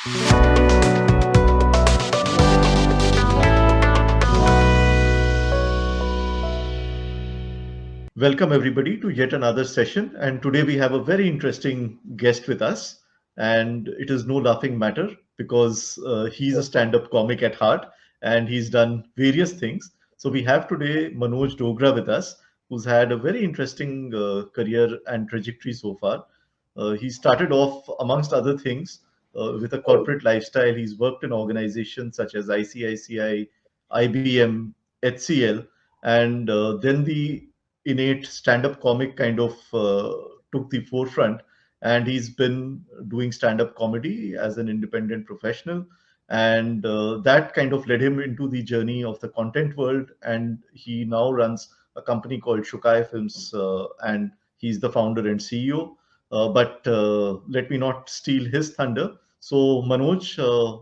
Welcome, everybody, to yet another session. And today we have a very interesting guest with us. And it is no laughing matter because he's a stand up comic at heart and he's done various things. So we have today Manoj Doogra with us, who's had a very interesting career and trajectory so far. He started off, amongst other things, with a corporate lifestyle. He's worked in organizations such as ICICI, IBM, HCL, and then the innate stand-up comic kind of took the forefront, and he's been doing stand-up comedy as an independent professional, and that kind of led him into the journey of the content world, and he now runs a company called Shucae Films, and he's the founder and CEO. But let me not steal his thunder. So, Manoj,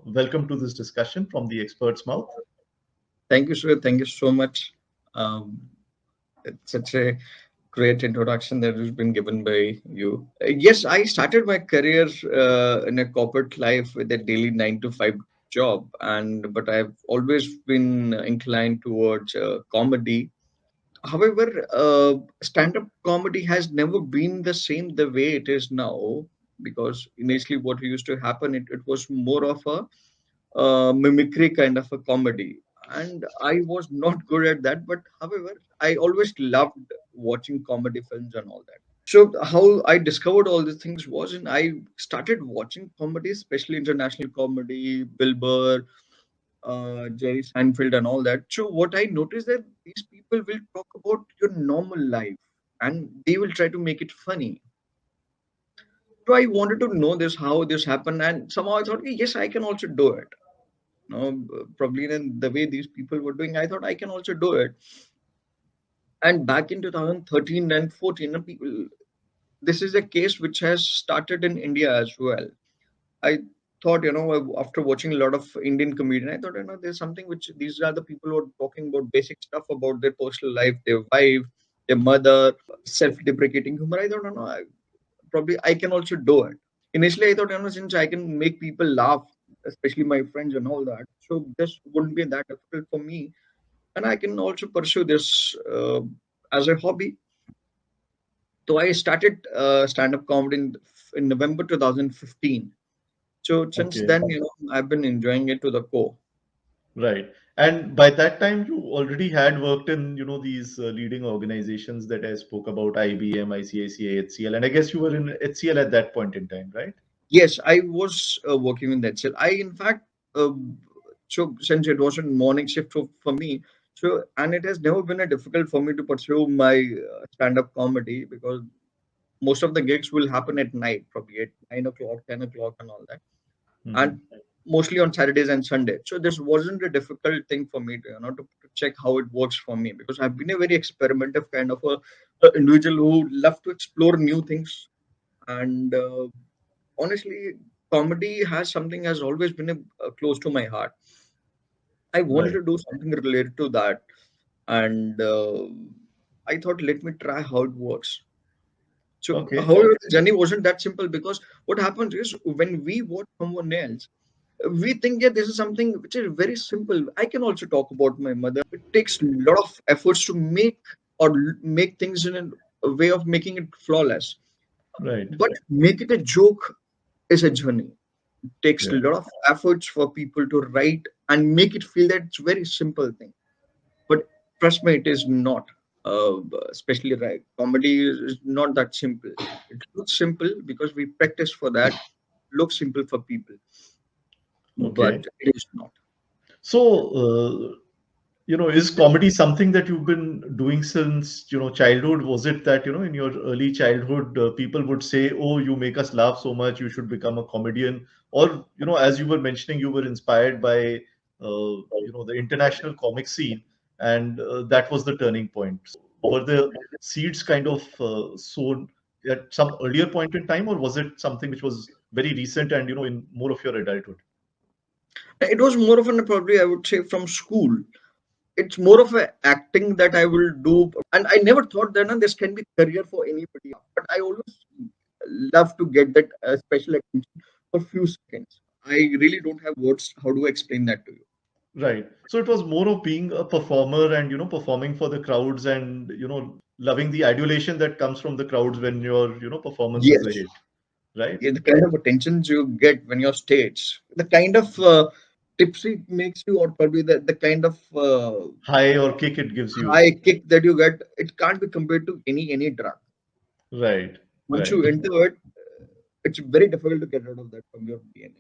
welcome to this discussion from the expert's mouth. Thank you, sir. Thank you so much. It's such a great introduction that has been given by you. Yes, I started my career in a corporate life with a daily 9 to 5 job, but I've always been inclined towards comedy. However, stand-up comedy has never been the same the way it is now, because initially what used to happen, it was more of a mimicry kind of a comedy, and I was not good at that. But however, I always loved watching comedy films and all that. So how I discovered all these things was, and I started watching comedy, especially international comedy, Bill Burr, Jerry Seinfeld, and all that. So what I noticed that these people will talk about your normal life and they will try to make it funny. So I wanted to know this, how this happened, and somehow I thought, "Okay, yes, I can also do it. Probably in the way these people were doing, I thought I can also do it." And back in 2013 and 14, people, this is a case which has started in India as well. I thought, after watching a lot of Indian comedian, I thought, there's something which these are the people who are talking about basic stuff about their personal life, their wife, their mother, self-deprecating humor. I thought, probably I can also do it. Initially, I thought, since I can make people laugh, especially my friends and all that, so this wouldn't be that difficult for me, and I can also pursue this as a hobby. So I started stand-up comedy in November 2015. So since Okay. then, I've been enjoying it to the core. Right. And by that time, you already had worked in, these leading organizations that I spoke about, IBM, ICICI, HCL, and I guess you were in HCL at that point in time, right? Yes, I was working in that cell. In fact, uh, so since it was a morning shift for me, so and it has never been a difficult for me to pursue my stand-up comedy, because most of the gigs will happen at night, probably at 9 o'clock, 10 o'clock, and all that, and Hmm. mostly on Saturdays and Sundays. So this wasn't a difficult thing for me to to check how it works for me, because I've been a very experimentative kind of a individual who love to explore new things. And honestly, comedy has always been close to my heart. I wanted Right. to do something related to that, and I thought, let me try how it works. So, Okay. however, the journey wasn't that simple, because what happens is when we watch someone else, we think, yeah, this is something which is very simple. I can also talk about my mother. It takes a lot of efforts to make things in a way of making it flawless. Right. But make it a joke is a journey. It takes a Yeah. lot of efforts for people to write and make it feel that it's a very simple thing. But trust me, it is not. Especially right, comedy is not that simple. It looks simple because we practice for that. Looks simple for people, Okay. but it is not. So, is comedy something that you've been doing since, childhood? Was it that, in your early childhood, people would say, "Oh, you make us laugh so much, you should become a comedian," or, as you were mentioning, you were inspired by, the international comic scene, and that was the turning point. So, were the seeds kind of sown at some earlier point in time, or was it something which was very recent and, in more of your adulthood? It was more of an, probably I would say, from school. It's more of a acting that I will do, and I never thought that this can be career for anybody. But I always love to get that special attention for few seconds. I really don't have words how to explain that to you. Right. So it was more of being a performer and, performing for the crowds and, loving the adulation that comes from the crowds when your, performance is a Yes. hit, right? Yeah, the kind of attentions you get when you're stage, the kind of tips it makes you, or probably the kind of High or kick it gives you. high kick that you get, it can't be compared to any drug. Right. Once Right. you enter it, it's very difficult to get rid of that from your DNA.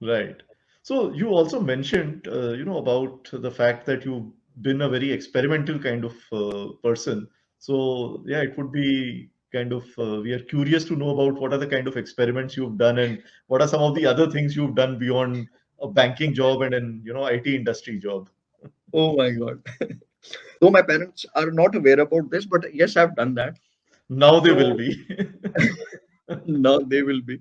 Right. So you also mentioned, about the fact that you've been a very experimental kind of person. So yeah, it would be kind of we are curious to know about what are the kind of experiments you've done and what are some of the other things you've done beyond a banking job and an IT industry job. Oh my God. Though my parents are not aware about this, but yes, I've done that. Now they will So be. now they will be.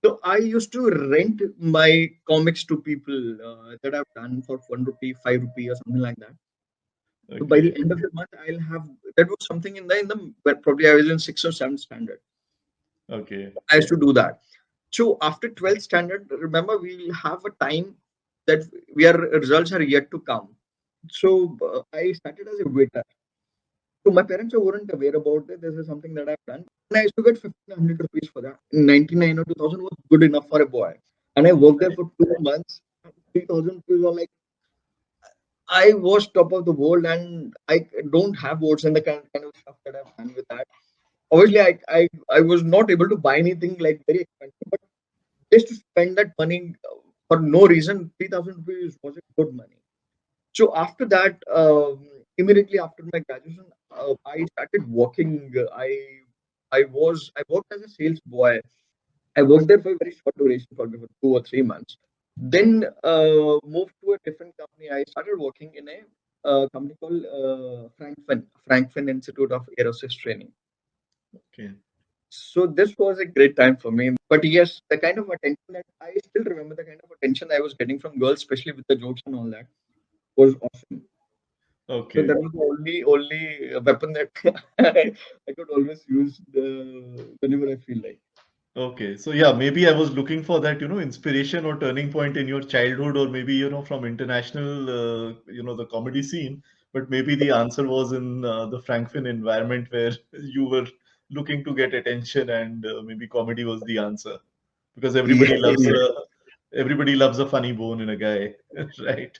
So I used to rent my comics to people that I've done for 1 rupee, 5 rupee, or something like that. So by the Okay. end of the month, I'll have that was something in the but probably I was in sixth or seventh standard. Okay. I used to do that. So after 12th standard, remember we'll have a time that results are yet to come. So I started as a waiter. So my parents weren't aware about it. This is something that I've done. And I used to get 1,500 rupees for that. In 99 or 2000 was good enough for a boy. And I worked there Right. for 2 months. 3,000 rupees were like, I was top of the world and I don't have words and the kind of stuff that I've done with that. Obviously, I was not able to buy anything like very expensive, but just to spend that money for no reason, 3,000 rupees was a good money. So after that, immediately after my graduation, I started working. I worked as a sales boy. I worked there for a very short duration, probably for 2 or 3 months. Then moved to a different company. I started working in a company called Frankfin Institute of Aerospace Training. Okay. So this was a great time for me. But yes, the kind of attention that I still remember, the kind of attention I was getting from girls, especially with the jokes and all that, was awesome. So Okay. that was the only weapon that I could always use whenever I feel like. Okay, so yeah, maybe I was looking for that, inspiration or turning point in your childhood, or maybe, from international, the comedy scene. But maybe the answer was in the Frankfin environment where you were looking to get attention, and maybe comedy was the answer because Yes, yes. everybody loves a funny bone in a guy, right?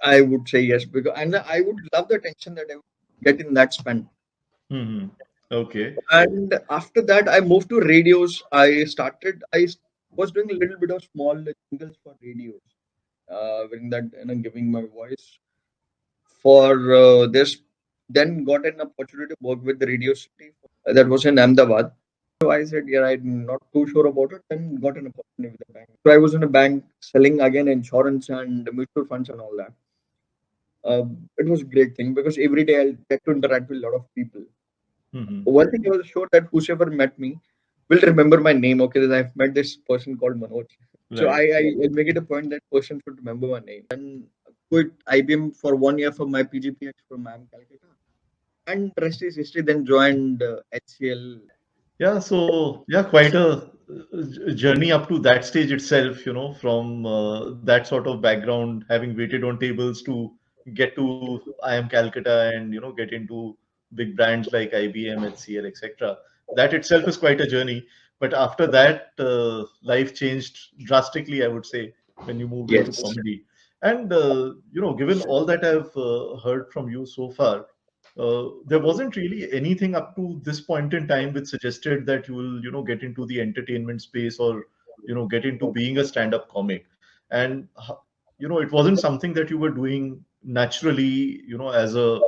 I would say yes because and I would love the attention that I would get in that span. Hmm. Okay. And after that, I moved to radios. Was doing a little bit of small jingles for radios. When that giving my voice for this. Then got an opportunity to work with the radio city that was in Ahmedabad. So I said, yeah, I'm not too sure about it. Then got an opportunity with the bank. So I was in a bank selling again insurance and mutual funds and all that. It was a great thing because every day I'll get to interact with a lot of people. Hmm. One thing I was sure that whosoever met me will remember my name. Okay, that I've met this person called Manoj. So Right. I make it a point that person should remember my name. Then quit IBM for 1 year for my PGPH from IIM Calcutta. And rest is history. Then joined HCL. Yeah, so yeah, quite a journey up to that stage itself, from that sort of background, having waited on tables to get to IIM Calcutta and get into big brands like IBM, HCL, etc. That itself is quite a journey. But after that, life changed drastically, I would say, when you moved into Yes. comedy. And given all that I've heard from you so far, there wasn't really anything up to this point in time which suggested that you will, get into the entertainment space or, get into being a stand-up comic. And, it wasn't something that you were doing naturally, as a,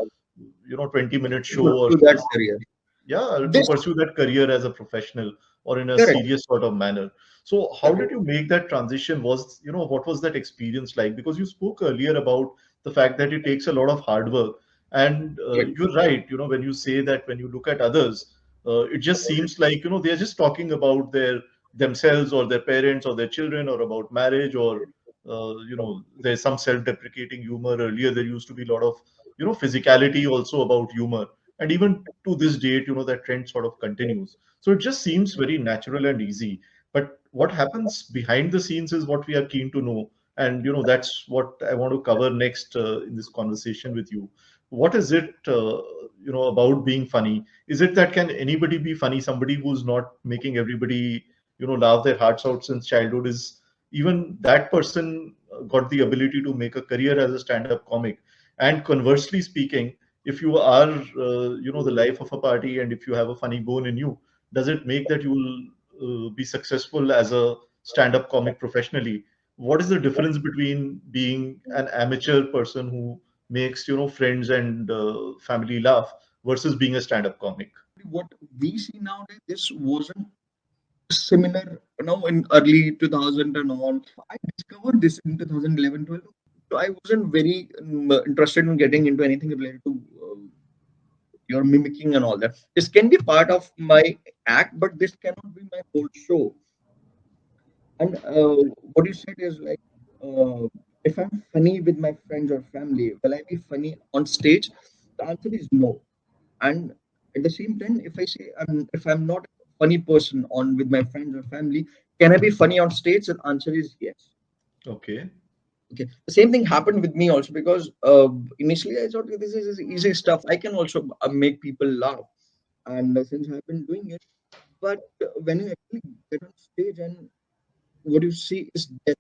20-minute show or Pursue that as, career. yeah, to This pursue that career as a professional or in a correct. serious sort of manner. So how did you make that transition? What was that experience like? Because you spoke earlier about the fact that it takes a lot of hard work. And Correct. you're right, when you say that when you look at others, it just seems like, they're just talking about themselves or their parents or their children or about marriage or, there's some self-deprecating humor. Earlier, there used to be a lot of, physicality also about humor. And even to this date, that trend sort of continues. So it just seems very natural and easy. But what happens behind the scenes is what we are keen to know. And that's what I want to cover next in this conversation with you. What is it about being funny? Is it that can anybody be funny? Somebody who's not making everybody laugh their hearts out since childhood, is even that person got the ability to make a career as a stand-up comic? And conversely speaking, if you are the life of a party, and if you have a funny bone in you, does it make that you will be successful as a stand-up comic professionally? What is the difference between being an amateur person who makes friends and family laugh versus being a stand-up comic? What we see nowadays, this wasn't similar, in early 2000 and all. I discovered this in 2011, 12. So I wasn't very interested in getting into anything related to your mimicking and all that. This can be part of my act, but this cannot be my whole show. And what you said is like, if I'm funny with my friends or family, will I be funny on stage? The answer is no. And at the same time, if I say if I'm not a funny person on with my friends or family, can I be funny on stage? The answer is yes. Okay. Okay. The same thing happened with me also, because initially I thought this is easy stuff. I can also make people laugh, and since I've been doing it, but when you actually get on stage and what you see is that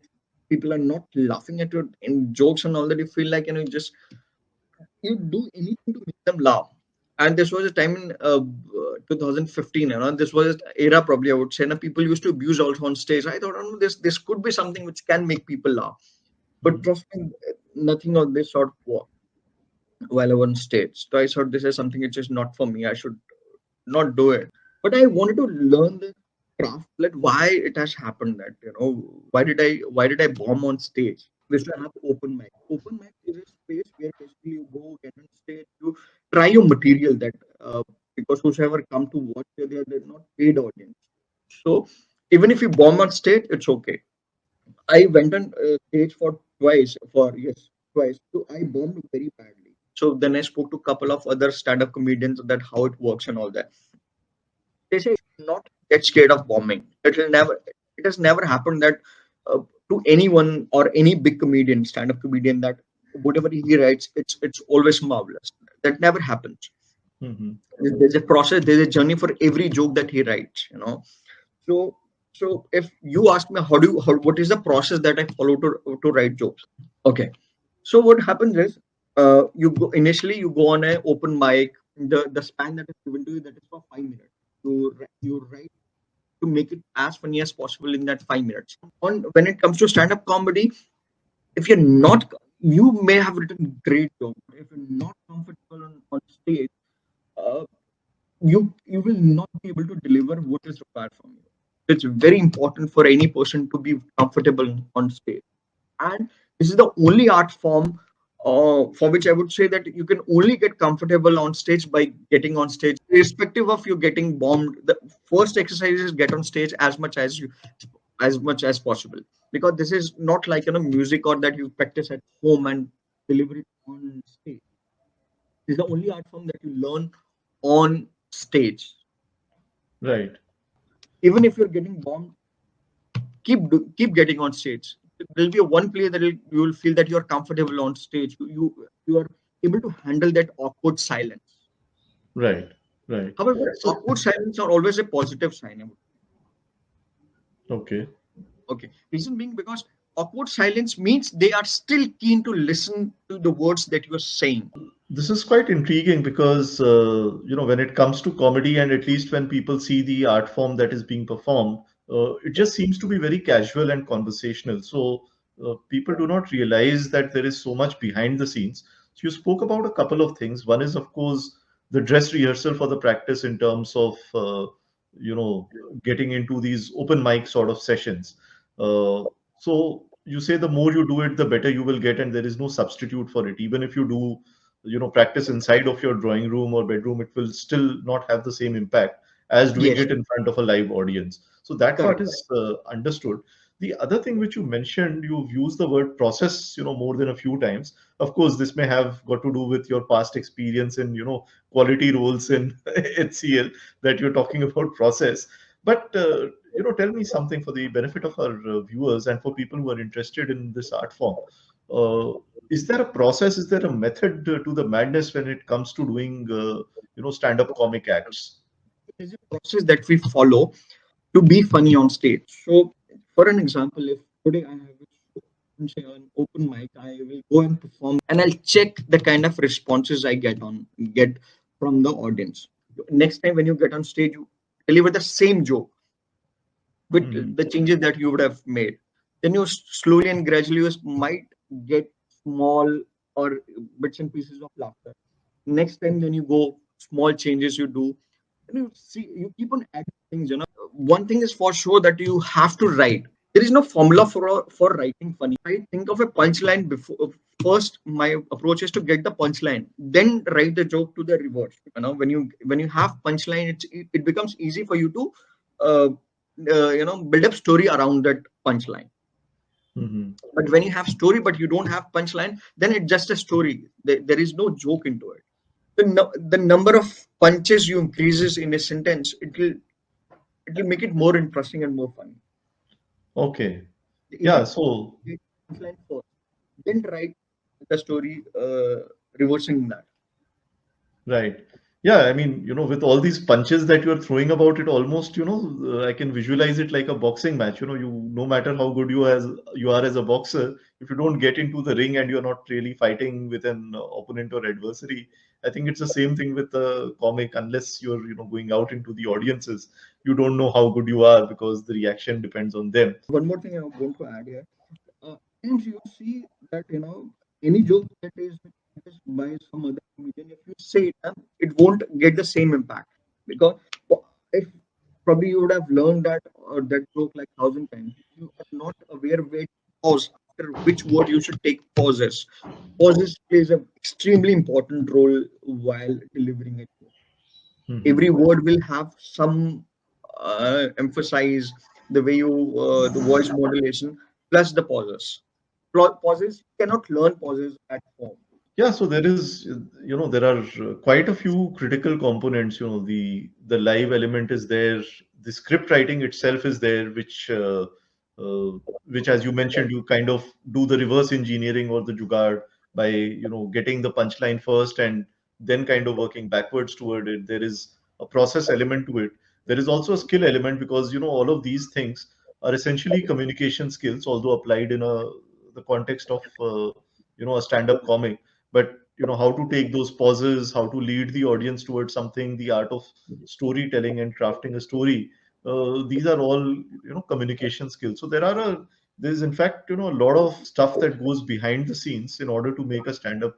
people are not laughing at your in jokes and all that, you feel like just you do anything to make them laugh. And this was a time in 2015, this was an era, probably I would say, people used to abuse also on stage. I thought, oh, this could be something which can make people laugh, but Mhm. trust me, nothing of this sort worked while I was on stage. So I thought this is something which is not for me. I should not do it. But I wanted to learn the craft, like why it has happened, that why did I bomb on stage? We should have open mic. Open mic is a space where basically you go get on stage, you try your material, that because whosoever come to watch you, they're not paid audience. So even if you bomb on stage, it's okay. I went on stage for twice, for yes, twice. So I bombed very badly. So then I spoke to a couple of other stand-up comedians that how it works and all that. They say not get scared of bombing. It has never happened that to anyone or any big comedian, stand-up comedian, that whatever he writes, it's always marvelous. That never happens. Mhm. There's a process, there's a journey for every joke that he writes. So, so if you ask me what is the process that I follow to write jokes? Okay. So what happens is, you go on an open mic. The span that is given to you, that is for 5 minutes. You write to make it as funny as possible in that 5 minutes. On when it comes to stand up comedy, if you're not, you may have written great jokes. If you're not comfortable on stage, uh, you will not be able to deliver what is required from you. It's very important for any person to be comfortable on stage, and this is the only art form for which I would say that you can only get comfortable on stage by getting on stage, irrespective of you getting bombed. The first exercise is get on stage as much as possible, because this is not like music or that you practice at home and deliver it on stage. This is the only art form that you learn on stage. Right. Even if you're getting bombed, keep getting on stage. There'll be a one play that you will feel that you're comfortable on stage. You are able to handle that awkward silence. Right. Right. However, So, awkward silence are always a positive sign. okay. Okay, reason being because awkward silence means they are still keen to listen to the words that you're saying. This is quite intriguing because, when it comes to comedy, and at least when people see the art form that is being performed, it just seems to be very casual and conversational. So, people do not realize that there is so much behind the scenes. So, you spoke about a couple of things. One is, of course, the dress rehearsal for the practice in terms of, you know, getting into these open mic sort of sessions. So, you say the more you do it, the better you will get, and there is no substitute for it. Even if you do practice inside of your drawing room or bedroom, it will still not have the same impact as doing Yes, it in front of a live audience. So that part correct. is understood. The other thing which you mentioned, you've used the word process more than a few times. Of course, this may have got to do with your past experience in quality roles in HCL, that you're talking about process. But tell me something for the benefit of our viewers and for people who are interested in this art form. Uh, is there a process? Is there a method to the madness when it comes to doing, stand-up comic acts? There's a process that we follow to be funny on stage. So, for an example, if today I have say an open mic, I will go and perform, and I'll check the kind of responses I get from the audience. Next time when you get on stage, you deliver the same joke with Mhm. the changes that you would have made. Then you slowly and gradually you might get small or bits and pieces of laughter. Next time when you go, small changes you do, and you see you keep on adding things. One thing is for sure that you have to write. There is no formula for writing funny. I think of a punchline before. First, my approach is to get the punchline, then write the joke to the reverse. When you have punchline, it becomes easy for you to uh, build up story around that punchline. Mhm. But when you have story but you don't have punchline, then it's just a story. There is no joke into it. The number of punches you increases in a sentence, it will make it more interesting and more funny. Okay. The Yeah. easy So get punchline first, then write the story reversing that. right. Yeah, I mean, with all these punches that you're throwing about, it almost, I can visualize it like a boxing match. No matter how good you are as a boxer, if you don't get into the ring and you're not really fighting with an opponent or adversary, I think it's the same thing with the comic. Unless you're, going out into the audiences, you don't know how good you are because the reaction depends on them. One more thing I want to add here. Sometimes you see that any joke that is by some other comedian, if you say it, it won't get the same impact because if probably you would have learned that joke like 1,000 times. You are not aware where to pause after which word you should take pauses. Pauses plays an extremely important role while delivering it. Hmm. Every word will have some emphasize the way you the voice modulation plus the pauses. Pauses you cannot learn pauses at home. Yeah, so there are quite a few critical components. The live element is there, the script writing itself is there, uh, which, as you mentioned, you kind of do the reverse engineering or the jugaad by getting the punchline first and then kind of working backwards toward it. There is a process element to it. There is also a skill element because all of these things are essentially communication skills, although applied in the context of a stand-up comic, but how to take those pauses, how to lead the audience towards something, the art of storytelling and crafting a story. These are all communication skills. So there's in fact a lot of stuff that goes behind the scenes in order to make a stand-up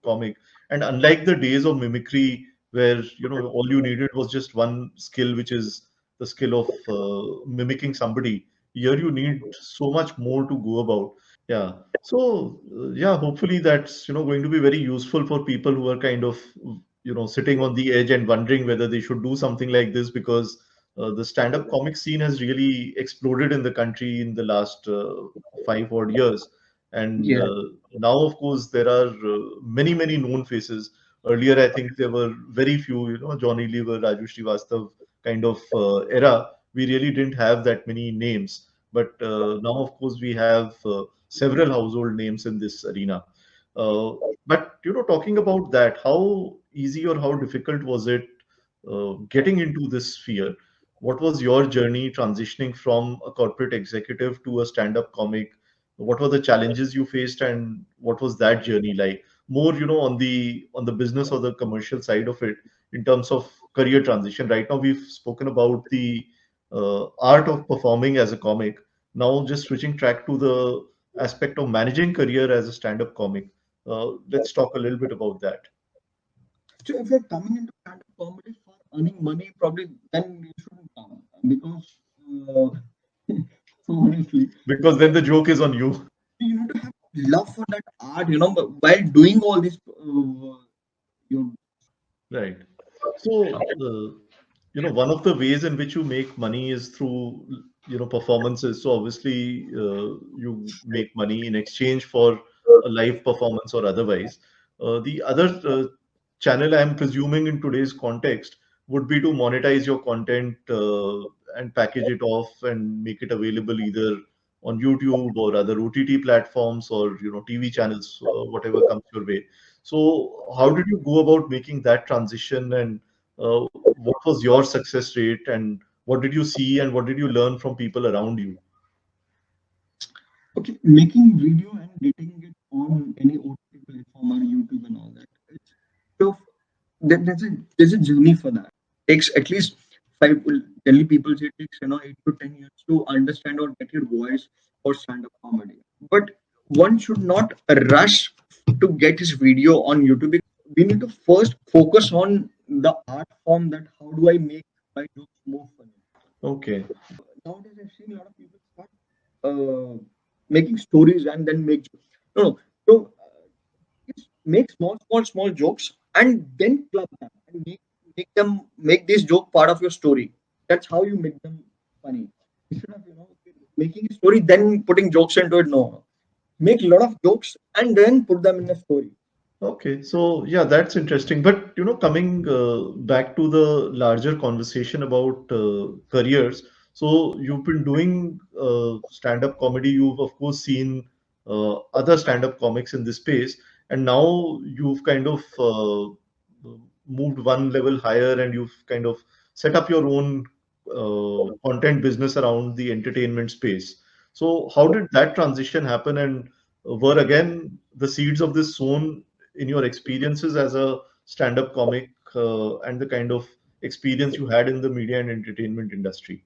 comic. And unlike the days of mimicry where all you needed was just one skill, which is the skill of mimicking somebody, here you need so much more to go about. Yeah. So, yeah, hopefully that's, going to be very useful for people who are kind of, sitting on the edge and wondering whether they should do something like this because the stand-up comic scene has really exploded in the country in the last 5 odd years. And Yeah. now, of course, there are many, many known faces. Earlier, I think there were very few, Johnny Lever, Raju Srivastav kind of era. We really didn't have that many names. But now, of course, we have several household names in this arena. Uh, but talking about that, how easy or how difficult was it getting into this sphere? What was your journey transitioning from a corporate executive to a stand-up comic? What were the challenges you faced, and what was that journey like? More, on the business or the commercial side of it, in terms of career transition. Right now, we've spoken about the art of performing as a comic. Now, just switching track to the aspect of managing career as a stand-up comic. Let's talk a little bit about that. So if you're coming into stand-up comedy for earning money, probably then you shouldn't come because honestly, Because then the joke is on you. you need to have love for that art. But while doing all this, you Right. So, one of the ways in which you make money is through, performances. So obviously, you make money in exchange for a live performance or otherwise. The other channel, I'm presuming in today's context, would be to monetize your content and package it off and make it available either on YouTube or other OTT platforms or TV channels, whatever comes your way. So, how did you go about making that transition, and what was your success rate, and what did you see, and what did you learn from people around you? Okay, making video and getting it on any OTT platform or YouTube and all that. It's so there's a journey for that. Takes at least five. Generally, people say it takes 8 to 10 years to understand or get your voice for stand-up comedy. But one should not rush to get his video on YouTube. We need to first focus on the art form. That how do I make my jokes more funny? Okay. Nowadays, I've seen a lot of people start uh, making stories and then make jokes. No, no. So just make small jokes and then club them and make this joke part of your story. That's how you make them funny. Instead of making a story then putting jokes into it. No, make a lot of jokes and then put them in a story. Okay, so yeah, that's interesting. But coming back to the larger conversation about careers, so you've been doing stand-up comedy. You've of course seen other stand-up comics in this space, and now you've kind of moved one level higher, and you've kind of set up your own content business around the entertainment space. So, how did that transition happen, and were again the seeds of this sown in your experiences as a stand-up comic and the kind of experience you had in the media and entertainment industry?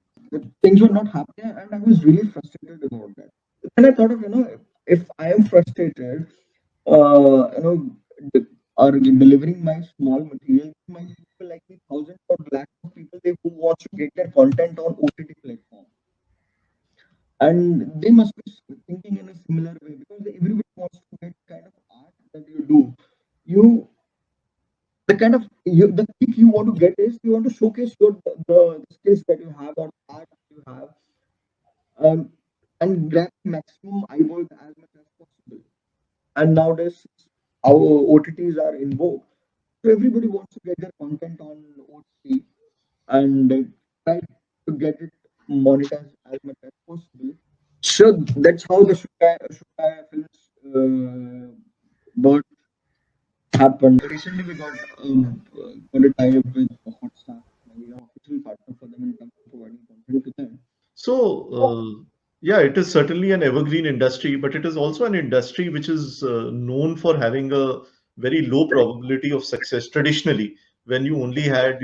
Things were not happening, and I was really frustrated about that. Then I thought of if I am frustrated, d- or delivering my small material to my people like me, thousands or lakhs of people who want to get their content on OTT platform, and they must be thinking in a similar way because everybody wants to get kind of art that you do. You the kind of the kick you want to get is you want to showcase the skills that you have or art you have, um, and grab maximum eyeballs as much as possible. And nowadays, our OTTs are in vogue, so everybody wants to get their content on OTT and try to get it monetized as much as possible. So that's how the Shucae Films birth happened. Recently, we got a tie-up with Hotstar. We are official partner for them in terms of providing content to them. So, yeah, it is certainly an evergreen industry, but it is also an industry which is known for having a very low probability of success traditionally, when you only had,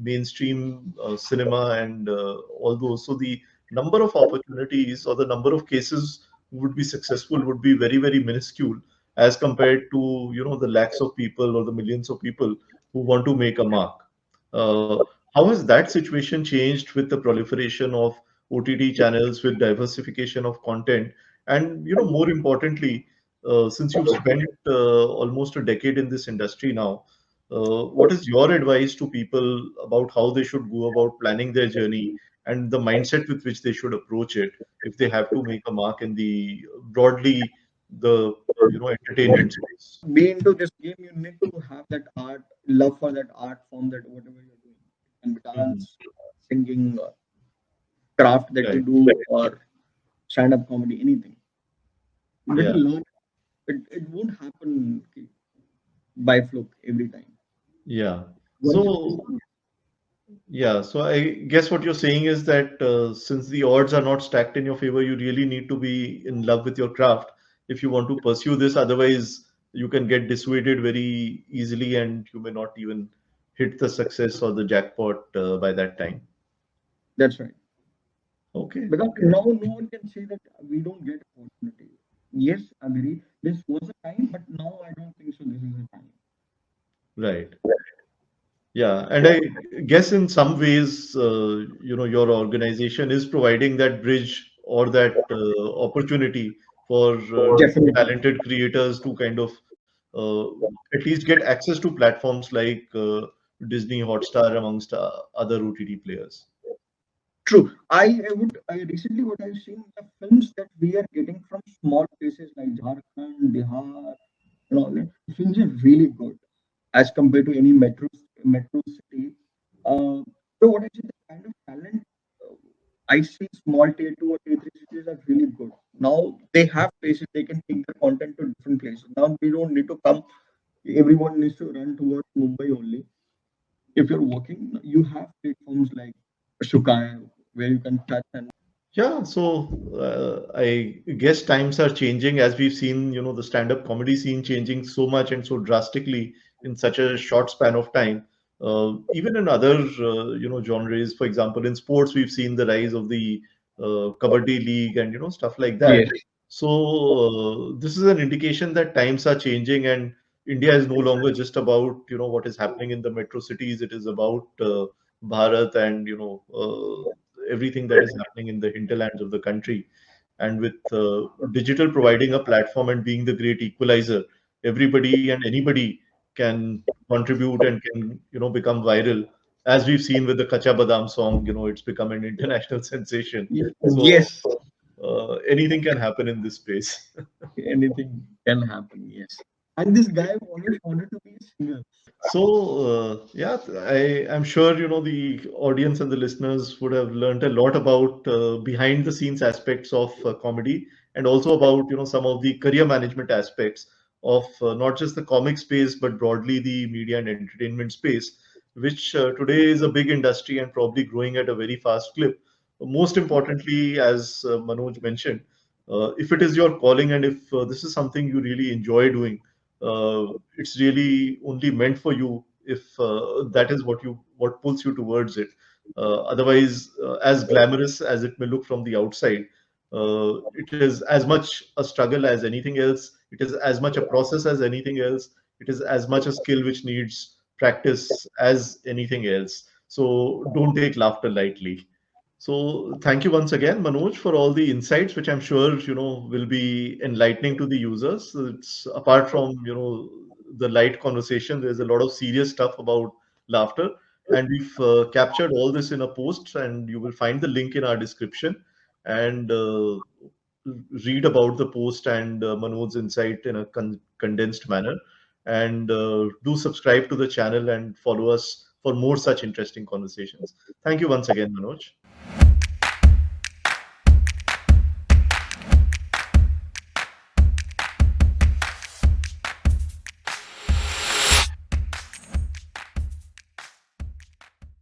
mainstream cinema and all those. So the number of opportunities or the number of cases who would be successful would be very, very minuscule as compared to, the lakhs of people or the millions of people who want to make a mark. Uh, how has that situation changed with the proliferation of OTT channels, with diversification of content, and more importantly, since you've spent almost a decade in this industry now, what is your advice to people about how they should go about planning their journey and the mindset with which they should approach it if they have to make a mark in the broadly the entertainment space? Be into this game, you need to have that art, love for that art form, that whatever you're doing, and Mhm. dance, singing, craft that you Right. do, or stand-up comedy, anything. You better Yeah. learn. It won't happen by fluke every time. Yeah. Once you So yeah, so I guess what you're saying is that since the odds are not stacked in your favor, you really need to be in love with your craft if you want to pursue this. Otherwise, you can get dissuaded very easily and you may not even hit the success or the jackpot by that time. that's right. Okay, Because okay, now no one can say that we don't get opportunity. Yes, agree. This was a time, but now I don't think so. This is a time. right. Yeah, and I guess in some ways, your organization is providing that bridge or that opportunity for Definitely. talented creators to kind of uh, at least get access to platforms like Disney Hotstar amongst other OTT players. True. I recently what I've seen the films that we are getting from small places like Jharkhand, Bihar, and all that. The films are really good as compared to any metro city. Uh, so what I say, the kind of talent uh, I see small tier two or tier three cities are really good. Now they have places they can take their content to different places. Now we don't need to come. Everyone needs to run towards Mumbai only. If you're working, you have platforms like Shucae where you can touch and Yeah, so I guess times are changing as we've seen, the stand-up comedy scene changing so much and so drastically in such a short span of time. Even in other, genres, for example, in sports, we've seen the rise of the Kabaddi League and, stuff like that. yes, So this is an indication that times are changing and India is no longer just about, what is happening in the metro cities. It is about Bharat and, everything that is happening in the hinterlands of the country. And with digital providing a platform and being the great equalizer, everybody and anybody can contribute and can, become viral. As we've seen with the Kacha Badam song, it's become an international sensation. So yes, anything can happen in this space. anything can happen. Yes, and this guy always wanted to be a singer. So, yeah, I'm sure, the audience and the listeners would have learned a lot about behind the scenes aspects of comedy and also about, some of the career management aspects of not just the comic space, but broadly the media and entertainment space, which today is a big industry and probably growing at a very fast clip. Most importantly, as Manoj mentioned, if it is your calling and if this is something you really enjoy doing, it's really only meant for you if that is what pulls you towards it. Otherwise, as glamorous as it may look from the outside, it is as much a struggle as anything else. It is as much a process as anything else. It is as much a skill which needs practice as anything else. So don't take laughter lightly. So thank you once again, Manoj, for all the insights, which I'm sure will be enlightening to the users. It's apart from the light conversation. There's a lot of serious stuff about laughter, and we've captured all this in a post, and you will find the link in our description. And read about the post and Manoj's insight in a condensed manner. And do subscribe to the channel and follow us for more such interesting conversations. Thank you once again, Manoj.